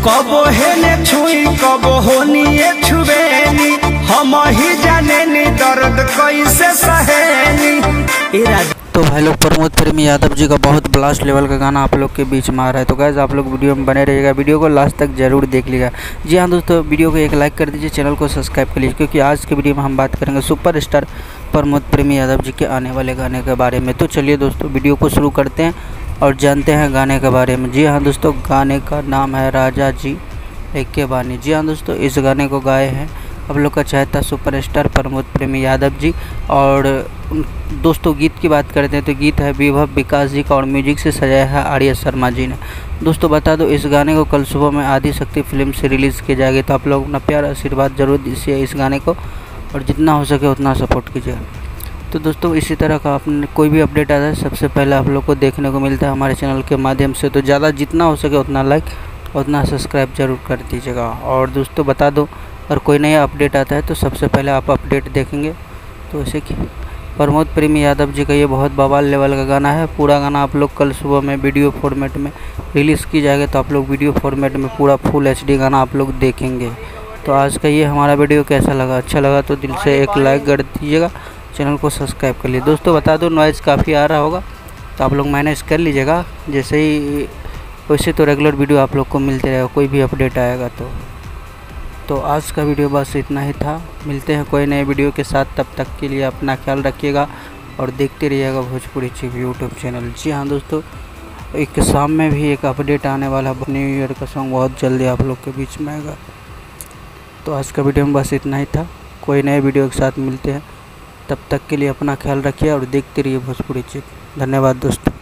कबो हेने छुई कबो होनिए छुबेनी, हम ही जाने नी दर्द कैसे सहेनी। तो भाई लोग प्रमोद प्रेमी यादव जी का बहुत ब्लास्ट लेवल का गाना आप लोग के बीच में आ रहा है। तो गाइस आप लोग वीडियो में बने रहिएगा, वीडियो को लास्ट तक जरूर देख लीजिएगा। जी हाँ दोस्तों, वीडियो को एक लाइक कर दीजिए, चैनल को सब्सक्राइब कर लीजिए, क्योंकि आज के वीडियो में हम बात करेंगे सुपरस्टार प्रमोद प्रेमी यादव जी के आने वाले गाने के बारे में। तो चलिए दोस्तों वीडियो को शुरू करते हैं और जानते हैं गाने के बारे में। जी हाँ दोस्तों, गाने का नाम है राजा जी एके बानी। जी हाँ दोस्तों, इस गाने को गाए हैं आप लोग का चाहता सुपरस्टार प्रमोद प्रेमी यादव जी। और दोस्तों गीत की बात करते हैं तो गीत है विभव विकास जी का और म्यूजिक से सजाया है आर्य शर्मा जी ने। दोस्तों बता दो, इस गाने को कल सुबह में आदि शक्ति फिल्म से रिलीज़ की जाएगी। तो आप लोग अपना प्यार आशीर्वाद जरूर दीजिए इस गाने को और जितना हो सके उतना सपोर्ट कीजिएगा। तो दोस्तों इसी तरह का अपने कोई भी अपडेट आता है सबसे पहले आप लोग को देखने को मिलता है हमारे चैनल के माध्यम से। तो ज़्यादा जितना हो सके उतना लाइक उतना सब्सक्राइब जरूर कर दीजिएगा। और दोस्तों बता दो, अगर कोई नया अपडेट आता है तो सबसे पहले आप अपडेट देखेंगे। तो ऐसे कि प्रमोद प्रेमी यादव जी का ये बहुत बवाल लेवल का गाना है। पूरा गाना आप लोग कल सुबह में वीडियो फॉर्मेट में रिलीज़ की जाएगी। तो आप लोग वीडियो फॉर्मेट में पूरा फुल HD गाना आप लोग देखेंगे। तो आज का ये हमारा वीडियो कैसा लगा, अच्छा लगा तो दिल से एक लाइक कर दीजिएगा, चैनल को सब्सक्राइब कर लीजिए। दोस्तों बता दो, नॉइज़ काफ़ी आ रहा होगा तो आप लोग मैनेज कर लीजिएगा। जैसे ही वैसे तो रेगुलर वीडियो आप लोग को मिलते रहेगा, कोई भी अपडेट आएगा तो आज का वीडियो बस इतना ही था। मिलते हैं कोई नए वीडियो के साथ, तब तक के लिए अपना ख्याल रखिएगा और देखते रहिएगा भोजपुरी चिप यूट्यूब चैनल। जी हाँ दोस्तों, एक शाम में भी एक अपडेट आने वाला न्यू ईयर का सॉन्ग बहुत जल्दी आप लोग के बीच में आएगा। तो आज का वीडियो में बस इतना ही था, कोई नए वीडियो के साथ मिलते हैं, तब तक के लिए अपना ख्याल रखिए और देखते रहिए भोजपुरी चिप। धन्यवाद दोस्तों।